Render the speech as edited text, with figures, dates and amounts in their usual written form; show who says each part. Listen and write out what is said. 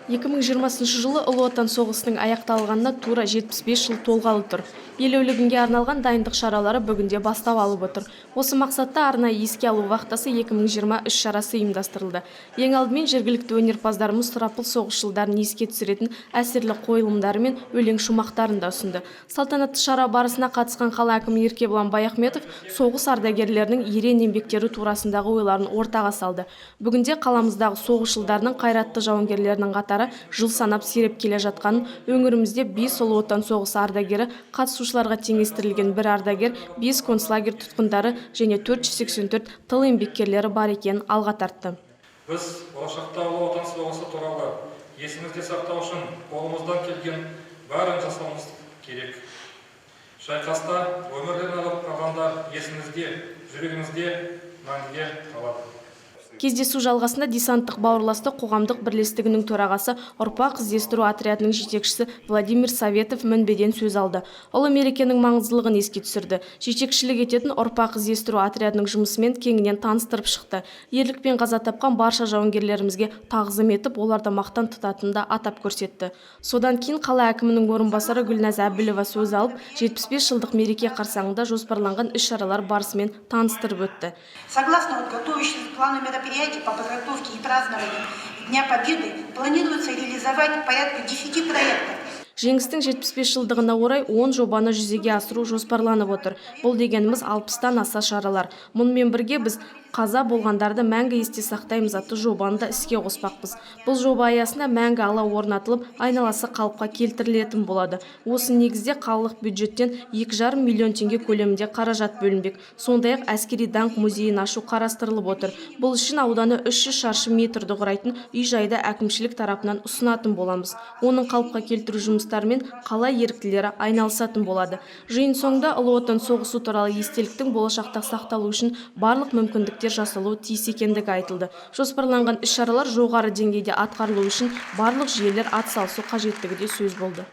Speaker 1: 2020 жылы Ұлы Отан соғысының аяқталғанына тура 75 жыл толғалы тұр. Елеулі күнге арналған дайындық шаралары бүгінде бастау алып отыр. Осы мақсатта арнайы еске алу вақтасы 2020 іс-шарасы ұйымдастырылды. Ең алдымен жергілікті өнерпаздарымыз сұрапыл соғыс жылдарын еске түсіретін әсерлі қойылымдары мен өлең шумақтарын да ұсынды. Салтанатты шара барысына қатысқан қала әкімі Еркебұлан Баяхметов соғыс ардагерлерінің ерен еңбектері турасындағы ойларын ортаға салды. Бүгінде қаламыздағы соғыс жылдарының қайратты жауынгерлерінің қатары жыл санап сиреп келе жатқанын, өңірімізде 5 Ұлы Отан соғысы ардагері, қатысушыларға теңестірілген 1 ардагер, 5 концлагер тұтқындары және 484 тыл еңбеккерлері бар екенін алға тартты.
Speaker 2: Біз болашақта Ұлы Отан соғысы туралы есімізде сақтау үшін қолымыздан келген бәрін жасауымыз керек. Шайқаста өмірден алып қалғандар есімізде, жүрегімізде мәңгіге қалады.
Speaker 1: Кездесу жалғасында десанттық бауырластық қоғамдық бірлестігінің төрағасы, ұрпақ іздестіру отрядының жетекшісі Владимир Советов мінбеден сөз алды. Ұлы мерекенің маңыздылығын еске түсірді. Жетекшілік ететін ұрпақ іздестіру отрядының жұмысымен кеңінен таныстырып шықты. Ерлікпен қаза тапқан барша жауынгерлерімізге тағзым етіп, оларды мақтан тұтатынын да атап көрсетті. Содан кейін қала әкімінің орынбасары Гүлназ Әбілова сөз алып, 75 жылдық мереке қарсаңында жоспарланған іс-шаралар барысымен таныстырып өтті.
Speaker 3: Согласно готовящимся плану мероприятий по подготовке и празднованию Дня Победы планируется реализовать порядка 10 проектов.
Speaker 1: Жеңістің 75 жылдығына орай 10 жобаны жүзеге асыру жоспарланып отыр. Бұл дегеніміз 60-тан аса шаралар. Мұнымен бірге біз қаза болғандарды мәңгі есте сақтаймыз атты жобаны да іске қоспақпыз. Бұл жоба аясында мәңгі ала орнатылып, айналасы қалыпқа келтірілетін болады. Осы негізде қалалық бюджеттен 2,5 миллион теңге көлемінде қаражат бөлінбек. Сондай-ақ әскери даңқ музейін ашу қарастырылып отыр. Бұл үшін ауданы 300 шаршы метрді құрайтын үй-жайды әкімшілік тарапынан ұсынатын боламыз. Оның қалыпқа келтіру жұмыстарымен қала еріктілері айналысатын болады. Жиын соңында Ұлы Отан соғысы туралы естеліктің болашақта сақталу үшін барлық мүмкіндіктер жасалуы тиіс екендігі айтылды. Жоспарланған іс-шаралар жоғары деңгейде атқарылу үшін барлық жүйелер атсалысу қажеттігі де сөз болды.